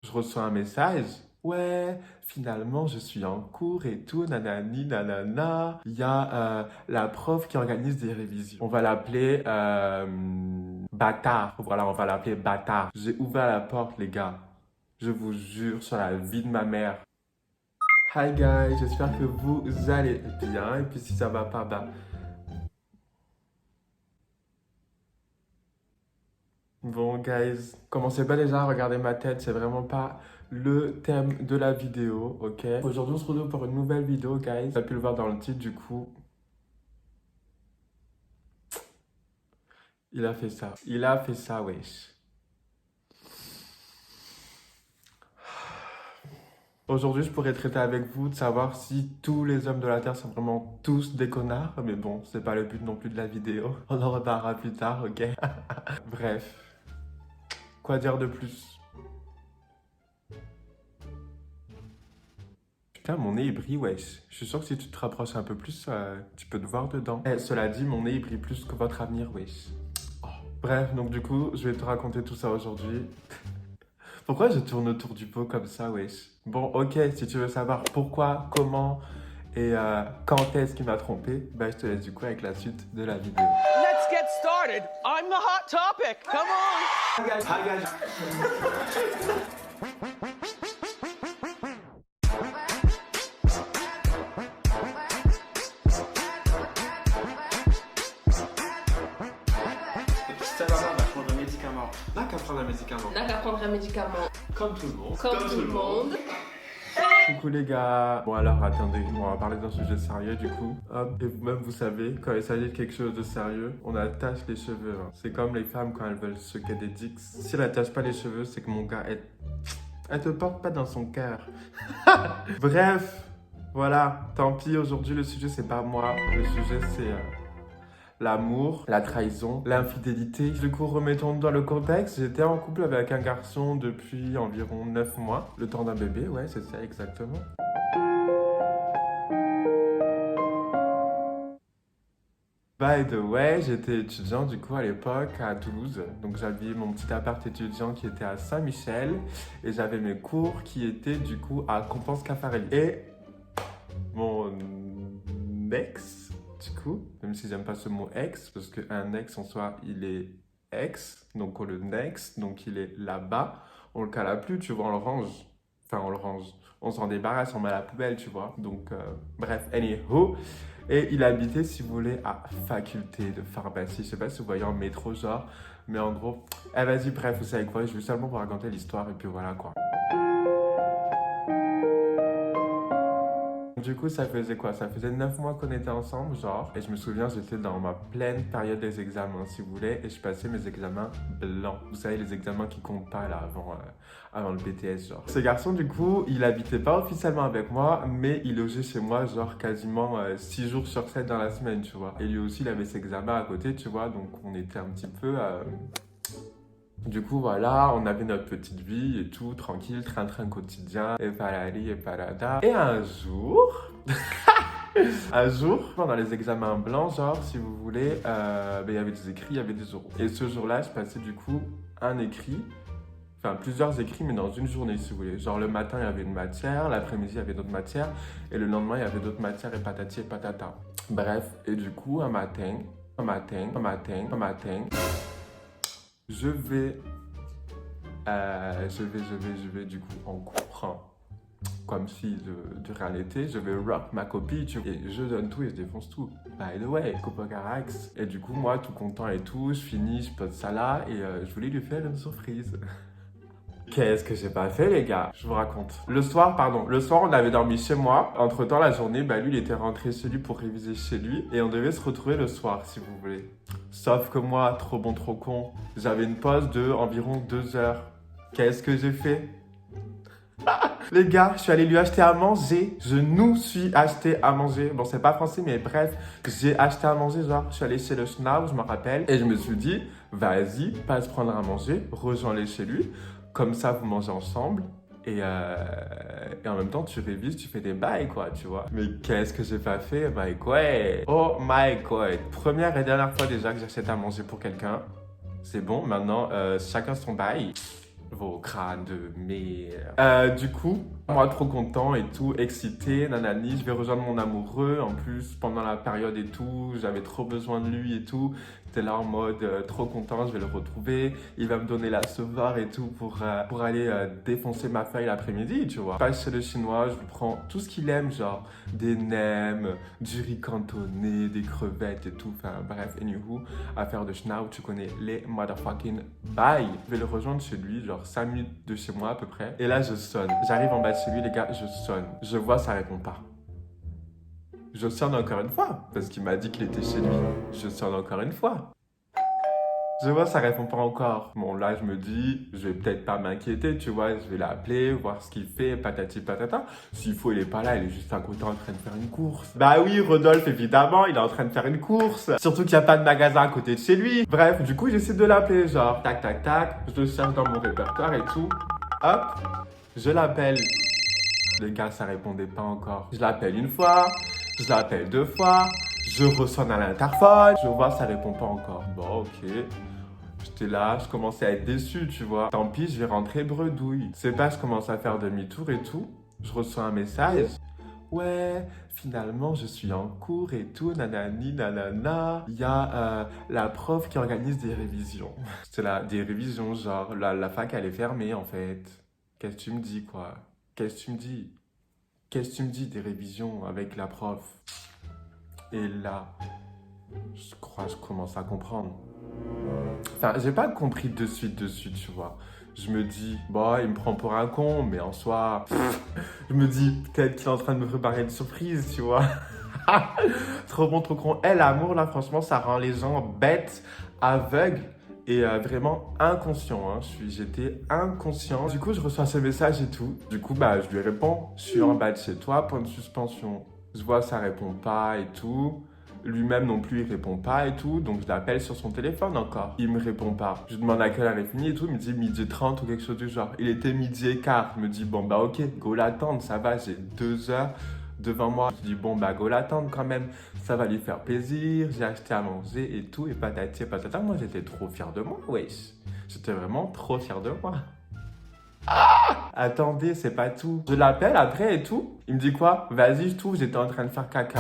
je reçois un message. Ouais, finalement, je suis en cours et tout, nanani, nanana. Il y a la prof qui organise des révisions. On va l'appeler Bâtard. Voilà, on va l'appeler Bâtard. J'ai ouvert la porte, les gars. Je vous jure sur la vie de ma mère. Hi guys, j'espère que vous allez bien. Et puis si ça va pas, bah... Bon guys, commencez pas déjà à regarder ma tête, c'est vraiment pas le thème de la vidéo, ok? Aujourd'hui on se retrouve pour une nouvelle vidéo guys. Vous avez pu le voir dans le titre du coup. Il a fait ça. Il a fait ça, wesh. Aujourd'hui, je pourrais traiter avec vous de savoir si tous les hommes de la Terre sont vraiment tous des connards. Mais bon, c'est pas le but non plus de la vidéo. On en reparlera plus tard, ok? Bref. Quoi dire de plus? Putain, mon nez il brille, wesh. Je suis sûr que si tu te rapproches un peu plus, tu peux te voir dedans. Eh, cela dit, mon nez il brille plus que votre avenir, wesh. Oh. Bref, donc du coup, je vais te raconter tout ça aujourd'hui. Pourquoi je tourne autour du pot comme ça, wesh? Bon, ok, si tu veux savoir pourquoi, comment et quand est-ce qu'il m'a trompé, bah je te laisse du coup avec la suite de la vidéo. Let's get started. I'm the hot topic. Come on. Hi guys. Ça va, on va prendre un médicament. Là qu'à prendre un médicament. Là qu'à prendre un médicament. Comme tout le monde. Comme tout le monde. Coucou les gars. Bon alors attendez, on va parler d'un sujet sérieux du coup. Hop, et vous-même vous savez, quand il s'agit de quelque chose de sérieux, on attache les cheveux. Hein. C'est comme les femmes quand elles veulent se des dicks. Si elle attache pas les cheveux, c'est que mon gars, elle te porte pas dans son cœur. Bref, voilà, tant pis, aujourd'hui le sujet c'est pas moi. Le sujet c'est... l'amour, la trahison, l'infidélité. Du coup, remettons dans le contexte, j'étais en couple avec un garçon depuis environ 9 mois. Le temps d'un bébé, ouais, c'est ça exactement. By the way, j'étais étudiant du coup à l'époque à Toulouse. Donc j'avais mon petit appart étudiant qui était à Saint-Michel. Et j'avais mes cours qui étaient du coup à Compense-Caffarelli. Et mon ex... Du coup, même si j'aime pas ce mot ex, parce qu'un ex en soi, il est ex, donc on le next, donc il est là-bas, on le cala plus, tu vois, on le range. Enfin, on le range. On s'en débarrasse, on met à la poubelle, tu vois. Donc, bref, anywho. Et il habitait, si vous voulez, à faculté de pharmacie. Je sais pas si vous voyez en métro, genre. Mais en gros, eh vas-y, bref, vous savez quoi, je vais seulement vous raconter l'histoire et puis voilà, quoi. Du coup, ça faisait quoi? Ça faisait 9 mois qu'on était ensemble, genre. Et je me souviens, j'étais dans ma pleine période des examens, si vous voulez. Et je passais mes examens blancs. Vous savez, les examens qui comptent pas, là, avant le BTS, genre. Ce garçon, du coup, il habitait pas officiellement avec moi, mais il logeait chez moi, genre, quasiment 6 jours sur 7 dans la semaine, tu vois. Et lui aussi, il avait ses examens à côté, tu vois. Donc, on était un petit peu... Du coup, voilà, on avait notre petite vie et tout, tranquille, train-train quotidien, et palali et palada. Et un jour, pendant les examens blancs, genre, si vous voulez, il y avait des écrits, il y avait des oraux. Et ce jour-là, je passais du coup un écrit, enfin plusieurs écrits, mais dans une journée, si vous voulez. Genre, le matin, il y avait une matière, l'après-midi, il y avait d'autres matières, et le lendemain, il y avait d'autres matières, et patati et patata. Bref, et du coup, un matin, je vais du coup en cours, comme si de rien n'était, je vais rock ma copie, tu vois, et je donne tout et je défonce tout. By the way, Copa Carax. Et du coup, moi, tout content et tout, je finis, je pose ça là, et je voulais lui faire une surprise. Qu'est-ce que j'ai pas fait, les gars? Je vous raconte. Le soir, on avait dormi chez moi. Entre-temps, la journée, lui, il était rentré chez lui pour réviser chez lui. Et on devait se retrouver le soir, si vous voulez. Sauf que moi, trop bon, trop con, j'avais une pause de environ 2 heures. Qu'est-ce que j'ai fait? Les gars, je suis allé lui acheter à manger. Je nous suis acheté à manger. Bon, c'est pas français, mais bref, j'ai acheté à manger, genre, je suis allé chez le Schnaub, je me rappelle. Et je me suis dit, vas-y, passe prendre à manger, rejoins-les chez lui. Comme ça, vous mangez ensemble. Et en même temps, tu révises, tu fais des bails, quoi, tu vois. Mais qu'est-ce que j'ai pas fait? My God. Oh my God. Première et dernière fois déjà que j'achète à manger pour quelqu'un. C'est bon, maintenant, chacun son bail. vos crânes de merde. Du coup, moi trop content et tout, excité, nanani, je vais rejoindre mon amoureux. En plus, pendant la période et tout, j'avais trop besoin de lui et tout. J'étais là en mode trop content, je vais le retrouver. Il va me donner la sauveur et tout pour aller défoncer ma feuille l'après-midi, tu vois. Je passe chez le chinois, je prends tout ce qu'il aime, genre des nems, du riz cantonné, des crevettes et tout. Enfin bref, anywho, affaire de schnauz, tu connais les motherfucking bye. Je vais le rejoindre chez lui, genre 5 minutes de chez moi à peu près. Et là, je sonne. J'arrive en bas de chez lui, les gars, je sonne. Je vois, ça répond pas. Je sonne encore une fois, parce qu'il m'a dit qu'il était chez lui. Je sonne encore une fois. Je vois, ça répond pas encore. Bon, là, je me dis, je vais peut-être pas m'inquiéter, tu vois. Je vais l'appeler, voir ce qu'il fait, patati patata. S'il faut, il est pas là, il est juste à côté en train de faire une course. Bah oui, Rodolphe, évidemment, il est en train de faire une course. Surtout qu'il y a pas de magasin à côté de chez lui. Bref, du coup, j'essaie de l'appeler, genre, tac, tac, tac. Je le cherche dans mon répertoire et tout. Hop, je l'appelle. Les gars, ça répondait pas encore. Je l'appelle une fois, je l'appelle 2 fois, je ressonne à l'interphone, je vois, ça répond pas encore. Bon, ok. J'étais là, je commençais à être déçu, tu vois. Tant pis, je vais rentrer bredouille. C'est pas, je commence à faire demi-tour et tout. Je reçois un message. Ouais, finalement, je suis en cours et tout, nanani, nanana. Il y a la prof qui organise des révisions. C'était là, des révisions, genre, la fac, elle est fermée, en fait. Qu'est-ce que tu me dis, quoi? Qu'est-ce que tu me dis? Qu'est-ce que tu me dis des révisions avec la prof? Et là, je crois que je commence à comprendre. Enfin, j'ai pas compris de suite, tu vois. Je me dis, bon, il me prend pour un con, mais en soi, je me dis, peut-être qu'il est en train de me préparer une surprise, tu vois. Trop bon, trop con. Eh, l'amour, là, franchement, ça rend les gens bêtes, aveugles et vraiment inconscients. Hein. J'étais inconscient. Du coup, je reçois ce message et tout. Du coup, bah, je lui réponds, je suis en bas de chez toi, point de suspension. Je vois, ça répond pas et tout. Lui-même non plus, il répond pas et tout. Donc, je l'appelle sur son téléphone encore. Il me répond pas. Je demande à quelle heure il est fini et tout. Il me dit 12h30 ou quelque chose du genre. Il était 12h15. Je me dis, bon, bah, ok, go l'attendre. Ça va, j'ai 2 heures devant moi. Je dis, bon, bah, go l'attendre quand même. Ça va lui faire plaisir. J'ai acheté à manger et tout. Et patati et patata. Moi, j'étais trop fier de moi, wesh. J'étais vraiment trop fier de moi. Attendez, c'est pas tout. Je l'appelle après et tout. Il me dit quoi? Vas-y, je trouve, j'étais en train de faire caca.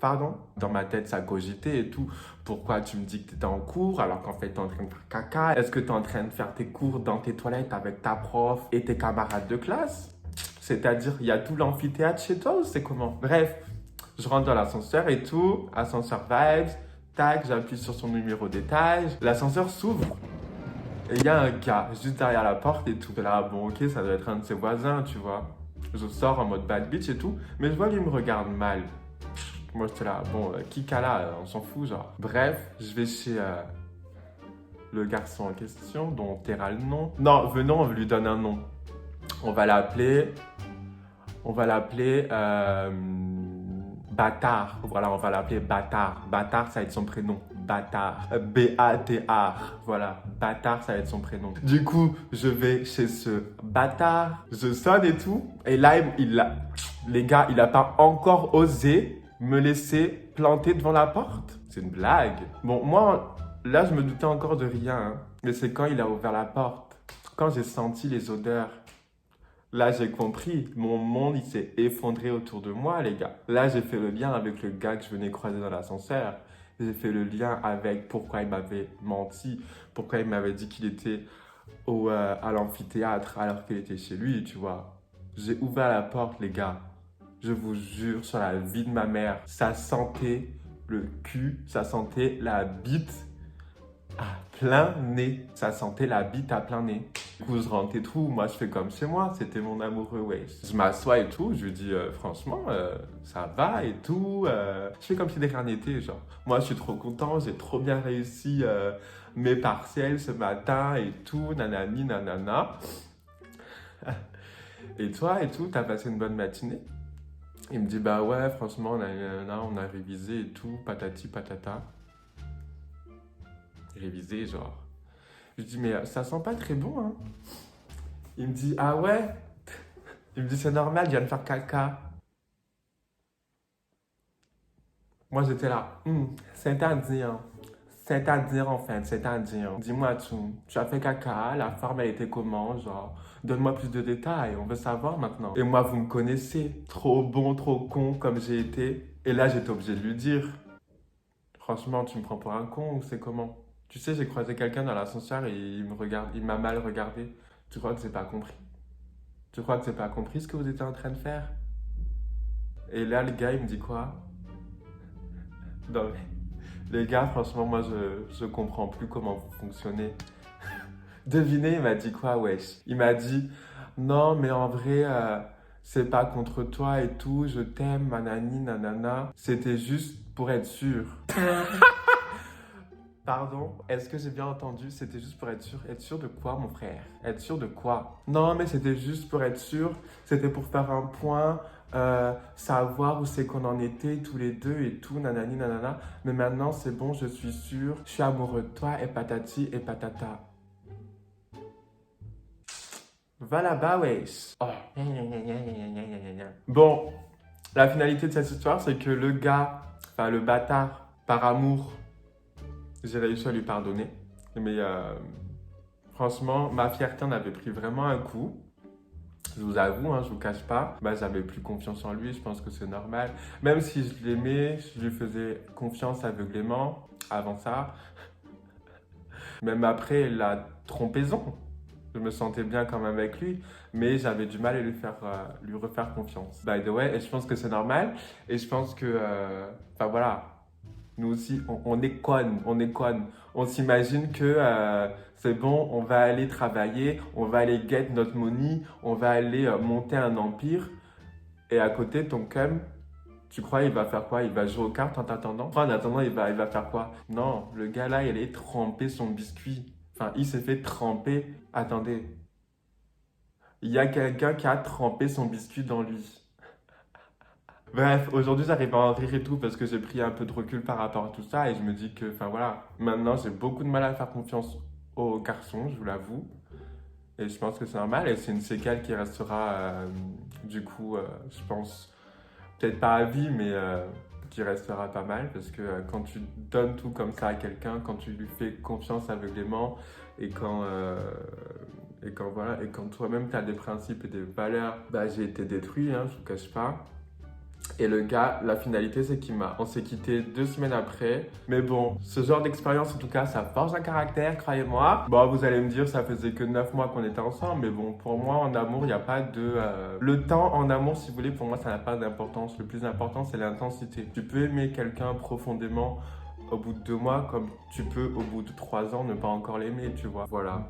Pardon? Dans ma tête, ça cogitait et tout. Pourquoi tu me dis que tu étais en cours alors qu'en fait, tu es en train de faire caca? Est-ce que tu es en train de faire tes cours dans tes toilettes avec ta prof et tes camarades de classe? C'est-à-dire, il y a tout l'amphithéâtre chez toi ou c'est comment? Bref, je rentre dans l'ascenseur et tout. Ascenseur vibes. Tac, j'appuie sur son numéro d'étage. L'ascenseur s'ouvre. Et il y a un gars juste derrière la porte et tout. Là, bon, ok, ça doit être un de ses voisins, tu vois. Je sors en mode bad bitch et tout. Mais je vois qu'il me regarde mal. Moi, j'étais là, bon, Kikala, on s'en fout, genre. Bref, je vais chez le garçon en question, dont on taira le nom. Non, venons, on lui donne un nom. On va l'appeler Bâtard. Voilà, on va l'appeler Bâtard. Bâtard, ça va être son prénom. Bâtard. B-A-T-A-R. Voilà, Bâtard, ça va être son prénom. Du coup, je vais chez ce Bâtard. Je sonne et tout. Et là, les gars, il n'a pas encore osé me laisser planter devant la porte. C'est une blague. Bon, moi, là, je me doutais encore de rien. Hein. Mais c'est quand il a ouvert la porte. Quand j'ai senti les odeurs. Là, j'ai compris. Mon monde, il s'est effondré autour de moi, les gars. Là, j'ai fait le lien avec le gars que je venais croiser dans l'ascenseur. J'ai fait le lien avec pourquoi il m'avait menti, pourquoi il m'avait dit qu'il était à l'amphithéâtre alors qu'il était chez lui, tu vois. J'ai ouvert la porte, les gars. Je vous jure, sur la vie de ma mère, ça sentait le cul, ça sentait la bite à plein nez. Ça sentait la bite à plein nez. Du coup, je rentre et tout. Moi, je fais comme chez moi. C'était mon amoureux, ouais. Je m'assois et tout. Je lui dis, franchement, ça va et tout. Je fais comme si de rien n'était, genre. Moi, je suis trop content. J'ai trop bien réussi mes partiels ce matin et tout. Nanani, nanana. Et toi et tout, t'as passé une bonne matinée? Il me dit, bah ouais, franchement, on a révisé et tout. Patati, patata. Révisé, genre. Je dis, mais ça sent pas très bon, hein. Il me dit, ah ouais? Il me dit, c'est normal, je viens de faire caca. Moi, j'étais là, c'est indien. C'est-à-dire, en fait, c'est-à-dire, dis-moi tout. Tu as fait caca, la forme, elle était comment, genre, donne-moi plus de détails, on veut savoir maintenant. Et moi, vous me connaissez, trop bon, trop con comme j'ai été. Et là, j'étais obligé de lui dire, franchement, tu me prends pour un con ou c'est comment? Tu sais, j'ai croisé quelqu'un dans l'ascenseur et il me regarde, il m'a mal regardé. Tu crois que j'ai pas compris? Tu crois que j'ai pas compris ce que vous étiez en train de faire? Et là, le gars, il me dit quoi? Non, mais les gars, franchement, moi, je comprends plus comment vous fonctionnez. Devinez, il m'a dit quoi, wesh? Il m'a dit, non, mais en vrai, c'est pas contre toi et tout, je t'aime, manani, nanana. C'était juste pour être sûr. Pardon, est-ce que j'ai bien entendu? C'était juste pour être sûr. Être sûr de quoi, mon frère? Être sûr de quoi? Non, mais c'était juste pour être sûr. C'était pour faire un point, savoir où c'est qu'on en était tous les deux et tout, nanani, nanana. Mais maintenant, c'est bon, je suis sûr. Je suis amoureux de toi et patati et patata. Va là-bas, wesh. Oh. Bon, la finalité de cette histoire, c'est que le gars, enfin le bâtard, par amour, j'ai réussi à lui pardonner. Mais franchement, ma fierté en avait pris vraiment un coup. Je vous avoue, hein, je vous cache pas. Bah, j'avais plus confiance en lui, je pense que c'est normal. Même si je l'aimais, je lui faisais confiance aveuglément avant ça. Même après la trompeison. Je me sentais bien quand même avec lui, mais j'avais du mal à lui refaire confiance. By the way, et je pense que c'est normal. Et je pense que, enfin voilà, nous aussi, on est connes, on est connes. On s'imagine que c'est bon, on va aller travailler, on va aller get notre money, on va aller monter un empire. Et à côté, ton cum, tu crois il va faire quoi? Il va jouer aux cartes en t'attendant? En attendant, il va faire quoi? Non, le gars là, il allait tremper son biscuit. Enfin, il s'est fait tremper. Attendez. Il y a quelqu'un qui a trempé son biscuit dans lui. Bref, aujourd'hui j'arrive à en rire et tout parce que j'ai pris un peu de recul par rapport à tout ça et je me dis que, enfin voilà, maintenant j'ai beaucoup de mal à faire confiance aux garçons, je vous l'avoue. Et je pense que c'est normal et c'est une séquelle qui restera, du coup, je pense, peut-être pas à vie, mais qui restera pas mal parce que quand tu donnes tout comme ça à quelqu'un, quand tu lui fais confiance aveuglément et quand voilà, et quand toi-même tu as des principes et des valeurs, bah j'ai été détruit, hein, je vous cache pas. Et le gars, la finalité, c'est on s'est quitté 2 semaines après. Mais bon, ce genre d'expérience, en tout cas, ça forge un caractère, croyez-moi. Bon, vous allez me dire, ça faisait que 9 mois qu'on était ensemble. Mais bon, pour moi, en amour, il n'y a pas de... Le temps en amour, si vous voulez, pour moi, ça n'a pas d'importance. Le plus important, c'est l'intensité. Tu peux aimer quelqu'un profondément au bout de 2 mois, comme tu peux, au bout de 3 ans, ne pas encore l'aimer, tu vois. Voilà.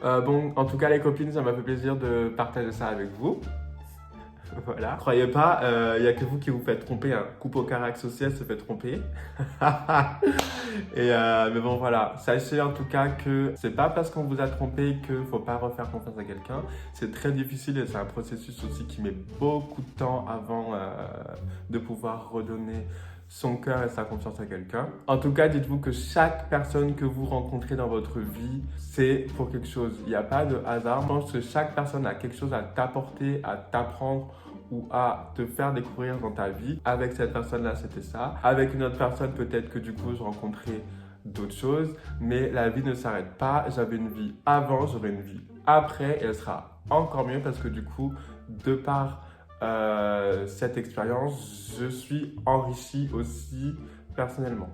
Bon, en tout cas, les copines, ça m'a fait plaisir de partager ça avec vous. Voilà. Croyez pas, il n'y a que vous qui vous faites tromper. Hein. Coupe au carax aussi, elle se fait tromper. Mais bon, voilà. Sachez en tout cas que c'est pas parce qu'on vous a trompé qu'il faut pas refaire confiance à quelqu'un. C'est très difficile et c'est un processus aussi qui met beaucoup de temps avant de pouvoir redonner son cœur et sa confiance à quelqu'un. En tout cas, dites-vous que chaque personne que vous rencontrez dans votre vie, c'est pour quelque chose. Il n'y a pas de hasard. Je pense que chaque personne a quelque chose à t'apporter, à t'apprendre ou à te faire découvrir dans ta vie. Avec cette personne-là, c'était ça. Avec une autre personne, peut-être que du coup, je rencontrais d'autres choses. Mais la vie ne s'arrête pas. J'avais une vie avant, j'aurai une vie après. Et elle sera encore mieux parce que du coup, de par cette expérience, je suis enrichi aussi personnellement.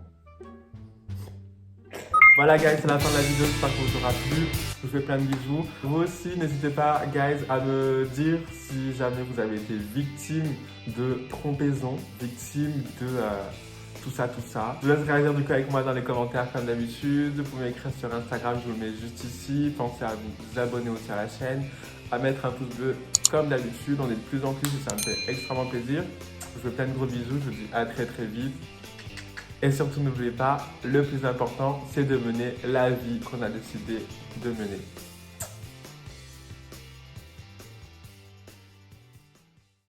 Voilà guys, c'est la fin de la vidéo, j'espère que vous aura plu. Je vous fais plein de bisous. Vous aussi, n'hésitez pas guys à me dire si jamais vous avez été victime de trompeson, victime de tout ça. Je vous laisse réagir du coup avec moi dans les commentaires comme d'habitude. Vous pouvez m'écrire sur Instagram, je vous le mets juste ici. Pensez à vous abonner aussi à la chaîne, à mettre un pouce bleu comme d'habitude. On est de plus en plus et ça me fait extrêmement plaisir. Je vous fais plein de gros bisous, je vous dis à très vite. Et surtout, n'oubliez pas, le plus important, c'est de mener la vie qu'on a décidé de mener.